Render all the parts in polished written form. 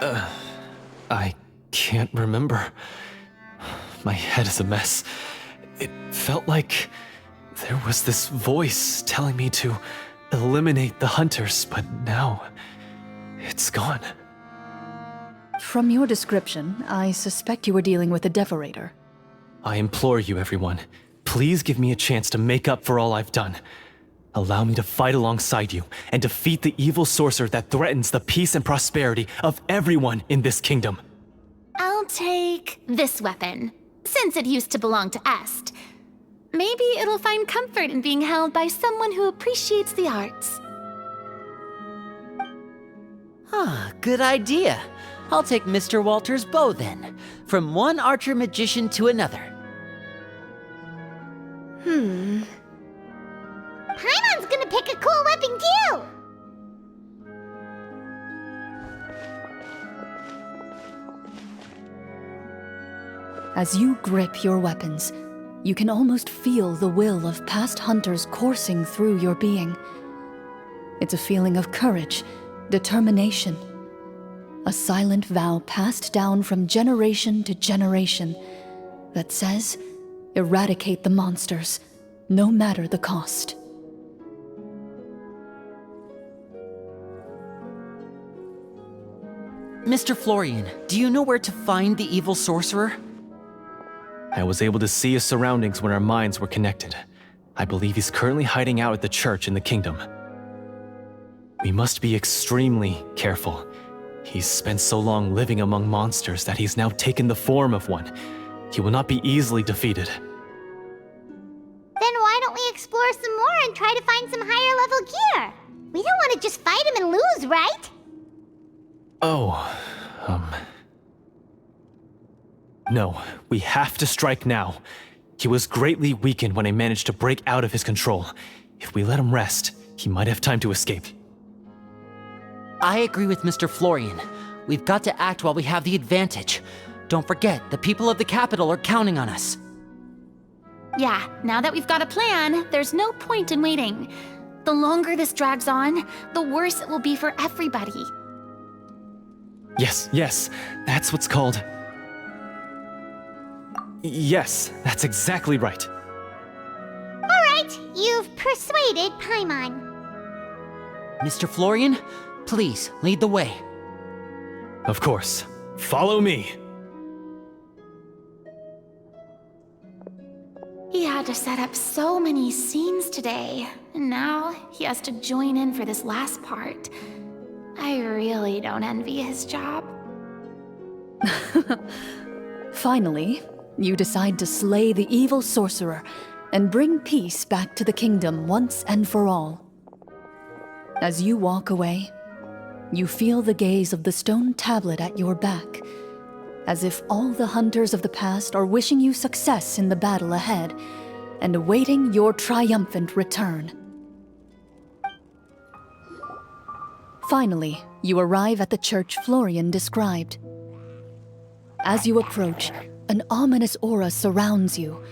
I can't remember. My head is a mess. It felt like there was this voice telling me to eliminate the hunters, but now it's gone. From your description, I suspect you were dealing with a devorator. I implore you, everyone, please give me a chance to make up for all I've done. Allow me to fight alongside you and defeat the evil sorcerer that threatens the peace and prosperity of everyone in this kingdom. I'll take this weapon, since it used to belong to Est. Maybe it'll find comfort in being held by someone who appreciates the arts. Good idea. I'll take Mr. Walter's bow then, from one archer magician to another. Paimon's gonna pick a cool weapon too! As you grip your weapons, you can almost feel the will of past hunters coursing through your being. It's a feeling of courage, determination, a silent vow passed down from generation to generation that says, eradicate the monsters, no matter the cost. Mr. Florian, do you know where to find the evil sorcerer? I was able to see his surroundings when our minds were connected. I believe he's currently hiding out at the church in the kingdom. We must be extremely careful. He's spent so long living among monsters that he's now taken the form of one. He will not be easily defeated. Then why don't we explore some more and try to find some higher level gear? We don't want to just fight him and lose, right? No, we have to strike now. He was greatly weakened when I managed to break out of his control. If we let him rest, he might have time to escape. I agree with Mr. Florian. We've got to act while we have the advantage. Don't forget, the people of the capital are counting on us. Yeah, now that we've got a plan, there's no point in waiting. The longer this drags on, the worse it will be for everybody. Yes, that's what's called... Yes, that's exactly right. Alright, you've persuaded Paimon. Mr. Florian, please lead the way. Of course. Follow me. He had to set up so many scenes today, and now he has to join in for this last part. I really don't envy his job. Finally, you decide to slay the evil sorcerer and bring peace back to the kingdom once and for all. As you walk away, you feel the gaze of the stone tablet at your back, as if all the hunters of the past are wishing you success in the battle ahead and awaiting your triumphant return. Finally, you arrive at the church Florian described. As you approach, an ominous aura surrounds you.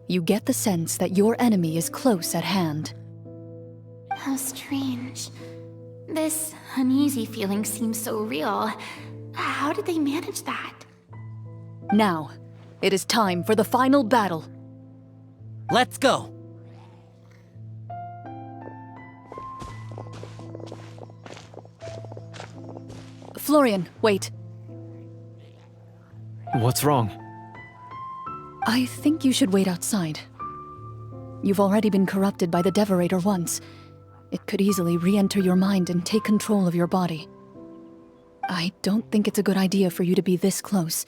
You get the sense that your enemy is close at hand. How strange. This uneasy feeling seems so real. How did they manage that? Now, it is time for the final battle. Let's go! Florian, wait. What's wrong? I think you should wait outside. You've already been corrupted by the Devorator once. It could easily re-enter your mind and take control of your body. I don't think it's a good idea for you to be this close.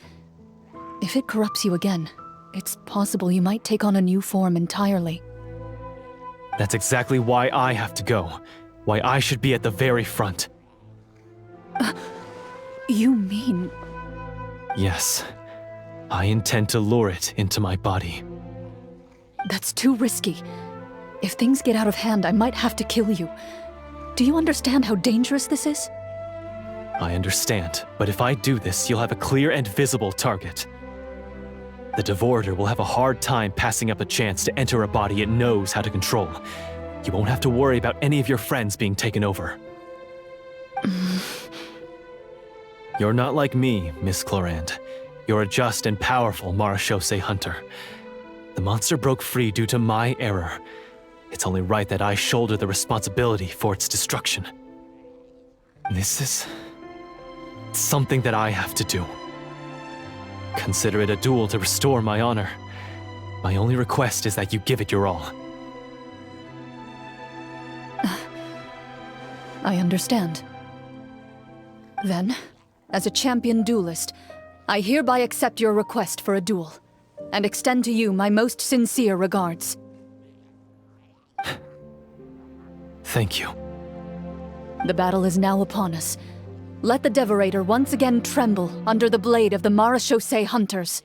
If it corrupts you again, it's possible you might take on a new form entirely. That's exactly why I have to go. Why I should be at the very front. You mean... Yes. I intend to lure it into my body. That's too risky. If things get out of hand, I might have to kill you. Do you understand how dangerous this is? I understand, but if I do this, you'll have a clear and visible target. The Devorator will have a hard time passing up a chance to enter a body it knows how to control. You won't have to worry about any of your friends being taken over. You're not like me, Miss Clorinde. You're a just and powerful Marechaussee hunter. The monster broke free due to my error. It's only right that I shoulder the responsibility for its destruction. This is something that I have to do. Consider it a duel to restore my honor. My only request is that you give it your all. I understand. Then, as a champion duelist, I hereby accept your request for a duel, and extend to you my most sincere regards. Thank you. The battle is now upon us. Let the Devorator once again tremble under the blade of the Marechaussee hunters.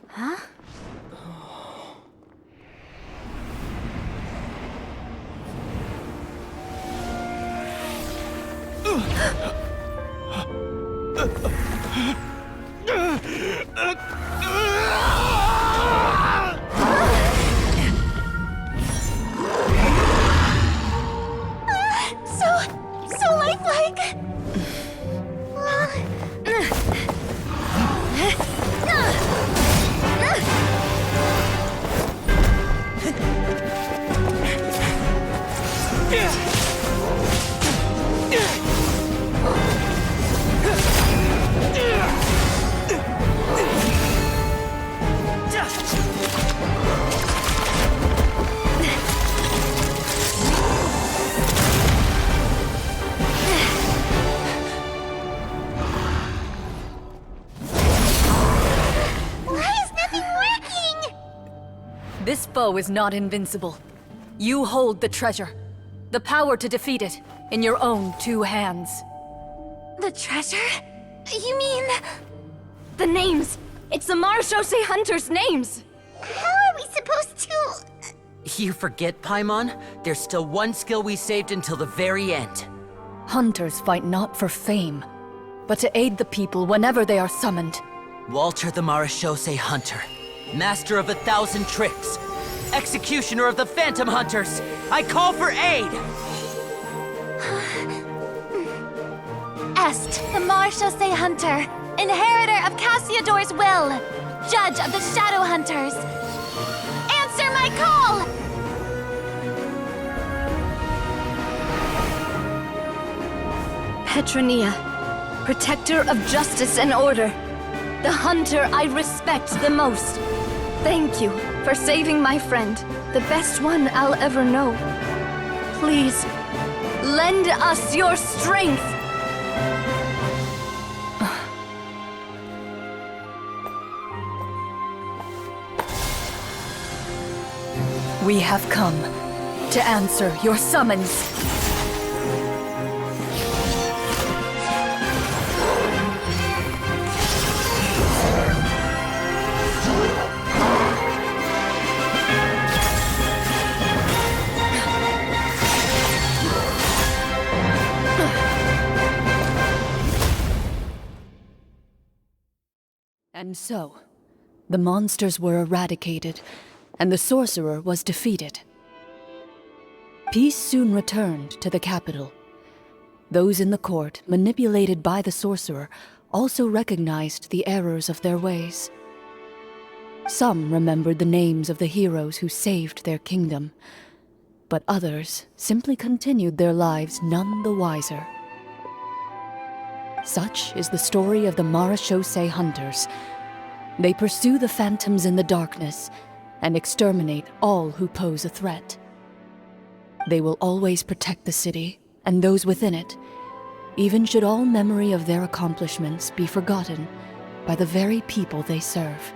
Huh? So lifelike. This foe is not invincible. You hold the treasure. The power to defeat it in your own two hands. The treasure? You mean... the names! It's the Marechaussee hunters' names! How are we supposed to... You forget, Paimon? There's still one skill we saved until the very end. Hunters fight not for fame, but to aid the people whenever they are summoned. Walter the Marechaussee Hunter, master of 1,000 tricks, executioner of the Phantom Hunters, I call for aid! Est, the Marechaussee hunter, inheritor of Cassiodor's will, judge of the Shadow Hunters. Answer my call! Petronia, protector of justice and order. The hunter I respect the most. Thank you for saving my friend, the best one I'll ever know. Please, lend us your strength! We have come to answer your summons. And so, the monsters were eradicated, and the sorcerer was defeated. Peace soon returned to the capital. Those in the court, manipulated by the sorcerer, also recognized the errors of their ways. Some remembered the names of the heroes who saved their kingdom, but others simply continued their lives none the wiser. Such is the story of the Marechaussee hunters. They pursue the phantoms in the darkness and exterminate all who pose a threat. They will always protect the city and those within it, even should all memory of their accomplishments be forgotten by the very people they serve.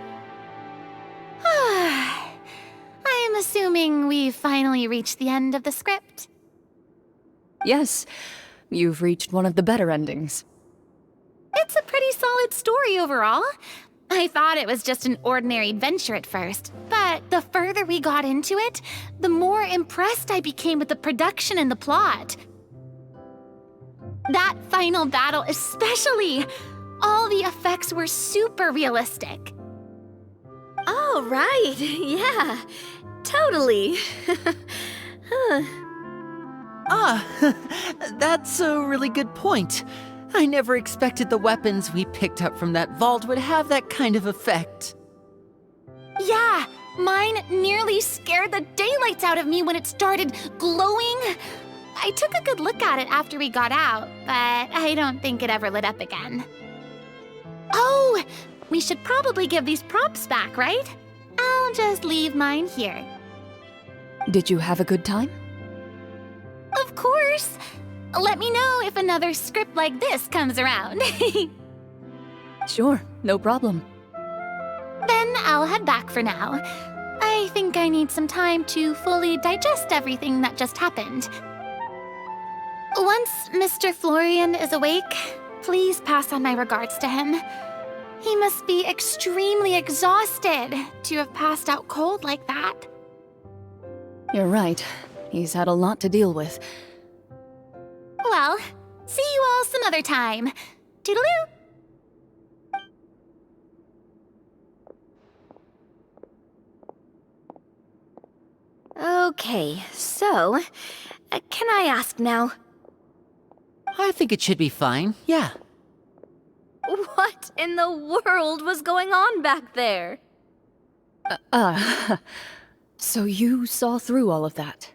I am assuming we've finally reached the end of the script. Yes, you've reached one of the better endings. It's a pretty solid story overall. I thought it was just an ordinary adventure at first, but the further we got into it, the more impressed I became with the production and the plot. That final battle especially! All the effects were super realistic. Oh, right. Yeah, totally. That's a really good point. I never expected the weapons we picked up from that vault would have that kind of effect. Yeah, mine nearly scared the daylights out of me when it started glowing. I took a good look at it after we got out, but I don't think it ever lit up again. Oh, we should probably give these props back, right? I'll just leave mine here. Did you have a good time? Of course. Let me know if another script like this comes around. Sure, no problem. Then I'll head back for now. I think I need some time to fully digest everything that just happened. Once Mr. Florian is awake, please pass on my regards to him. He must be extremely exhausted to have passed out cold like that. You're right. He's had a lot to deal with. Well, see you all some other time. Toodaloo! Okay, so, can I ask now? I think it should be fine, yeah. What in the world was going on back there? So you saw through all of that?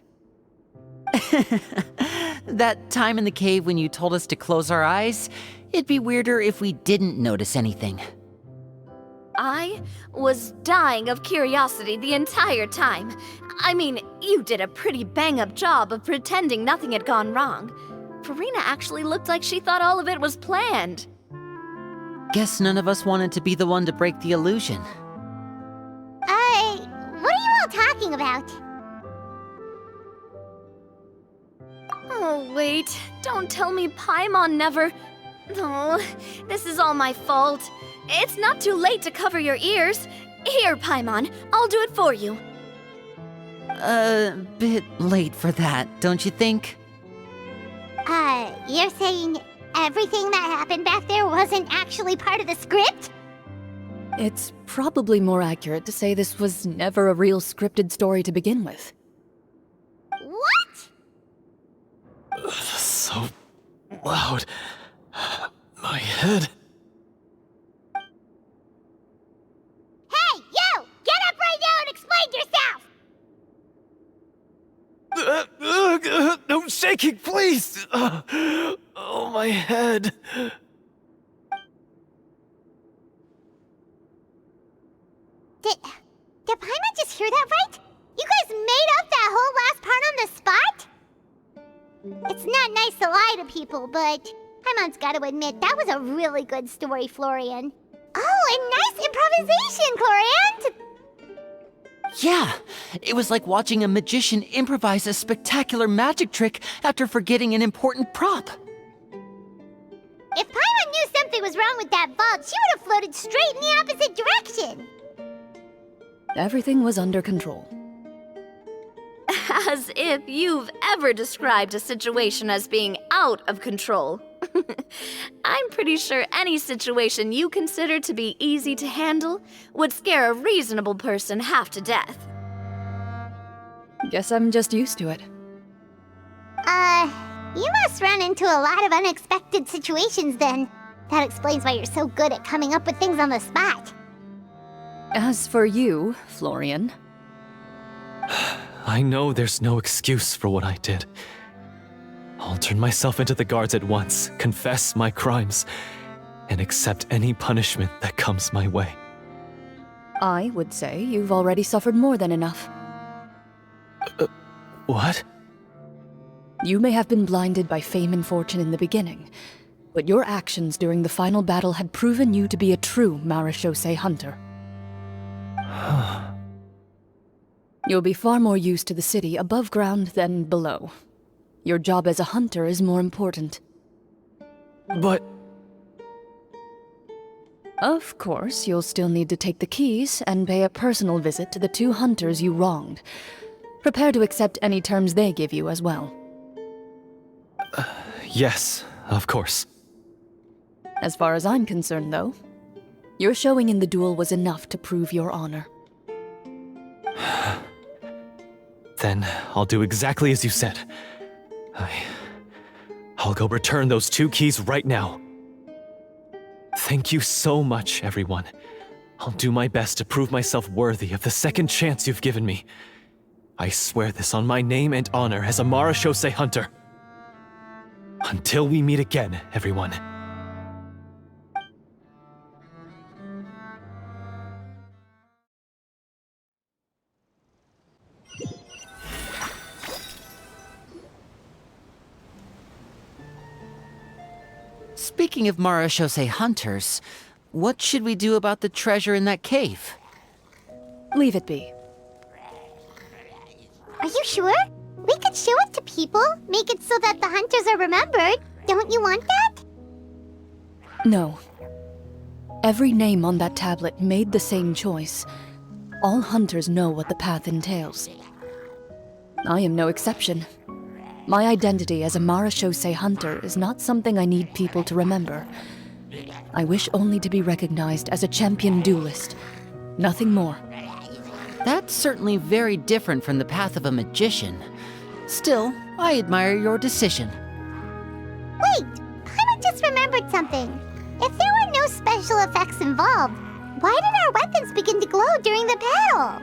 That time in the cave when you told us to close our eyes, it'd be weirder if we didn't notice anything. I was dying of curiosity the entire time. I mean, you did a pretty bang-up job of pretending nothing had gone wrong. Farina actually looked like she thought all of it was planned. Guess none of us wanted to be the one to break the illusion. What are you all talking about? Oh, wait. Don't tell me Paimon never... Oh, this is all my fault. It's not too late to cover your ears. Here, Paimon, I'll do it for you. Bit late for that, don't you think? You're saying everything that happened back there wasn't actually part of the script? It's probably more accurate to say this was never a real scripted story to begin with. What? So loud. My head. Hey, you! Get up right now and explain yourself! No shaking, please! Oh, my head. Did Paimon just hear that right? You guys made up that whole last part on the spot? It's not nice to lie to people, but Paimon's gotta admit, that was a really good story, Florian. Oh, and nice improvisation, Clorinde! Yeah, it was like watching a magician improvise a spectacular magic trick after forgetting an important prop. If Paimon knew something was wrong with that vault, she would have floated straight in the opposite direction. Everything was under control. As if you've ever described a situation as being out of control. I'm pretty sure any situation you consider to be easy to handle would scare a reasonable person half to death. Guess I'm just used to it. You must run into a lot of unexpected situations then. That explains why you're so good at coming up with things on the spot. As for you, Florian... I know there's no excuse for what I did. I'll turn myself into the guards at once, confess my crimes, and accept any punishment that comes my way. I would say you've already suffered more than enough. What? You may have been blinded by fame and fortune in the beginning, but your actions during the final battle had proven you to be a true marechaussee hunter. You'll be far more used to the city above ground than below. Your job as a hunter is more important. But... Of course, you'll still need to take the keys and pay a personal visit to the 2 hunters you wronged. Prepare to accept any terms they give you as well. Yes, of course. As far as I'm concerned, though, your showing in the duel was enough to prove your honor. Then I'll do exactly as you said. I'll go return those 2 keys right now. Thank you so much, everyone. I'll do my best to prove myself worthy of the second chance you've given me. I swear this on my name and honor as a Marashosei hunter. Until we meet again, everyone. Speaking of Marashosei hunters, what should we do about the treasure in that cave? Leave it be. Are you sure? We could show it to people, make it so that the hunters are remembered. Don't you want that? No. Every name on that tablet made the same choice. All hunters know what the path entails. I am no exception. My identity as a Marashosei hunter is not something I need people to remember. I wish only to be recognized as a champion duelist. Nothing more. That's certainly very different from the path of a magician. Still, I admire your decision. Wait! I just remembered something. If there were no special effects involved, why did our weapons begin to glow during the battle?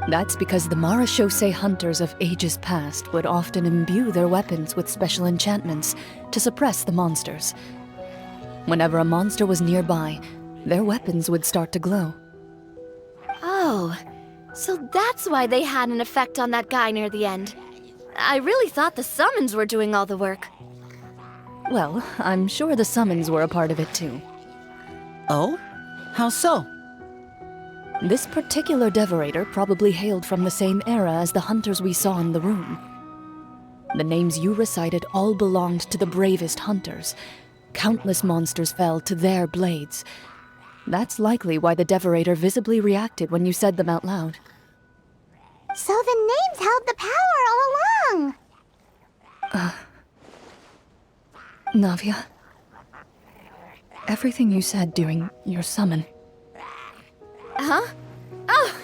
That's because the Marashosei hunters of ages past would often imbue their weapons with special enchantments to suppress the monsters. Whenever a monster was nearby, their weapons would start to glow. Oh, so that's why they had an effect on that guy near the end. I really thought the summons were doing all the work. Well, I'm sure the summons were a part of it too. Oh? How so? This particular devorator probably hailed from the same era as the hunters we saw in the room. The names you recited all belonged to the bravest hunters. Countless monsters fell to their blades. That's likely why the devorator visibly reacted when you said them out loud. So the names held the power all along! Navia, everything you said during your summon. Huh? Oh,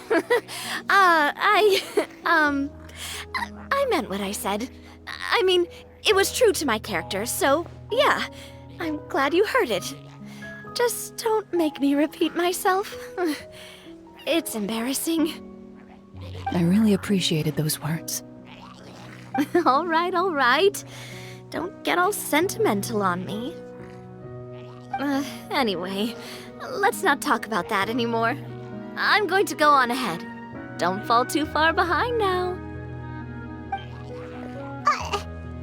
I meant what I said. I mean, it was true to my character, so yeah, I'm glad you heard it. Just don't make me repeat myself. It's embarrassing. I really appreciated those words. All right. Don't get all sentimental on me. Anyway, let's not talk about that anymore. I'm going to go on ahead. Don't fall too far behind now.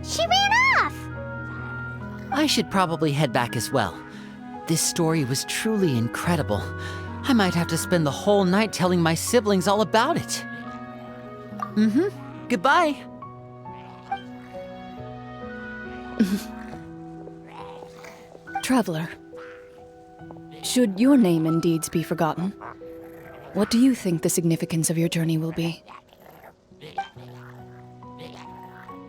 She ran off! I should probably head back as well. This story was truly incredible. I might have to spend the whole night telling my siblings all about it. Goodbye. Traveler, should your name and deeds be forgotten, what do you think the significance of your journey will be?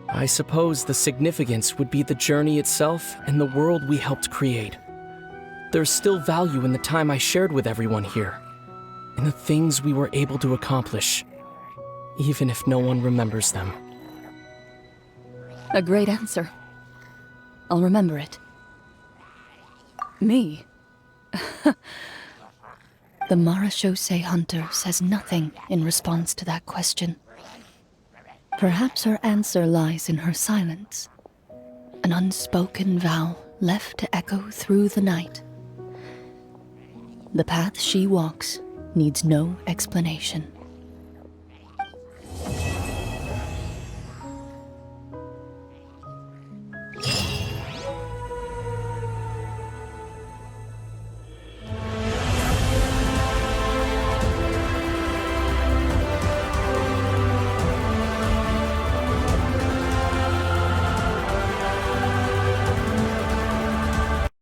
I suppose the significance would be the journey itself and the world we helped create. There's still value in the time I shared with everyone here, in the things we were able to accomplish, even if no one remembers them. A great answer. I'll remember it. Me? The Marashosei hunter says nothing in response to that question. Perhaps her answer lies in her silence, an unspoken vow left to echo through the night. The path she walks needs no explanation.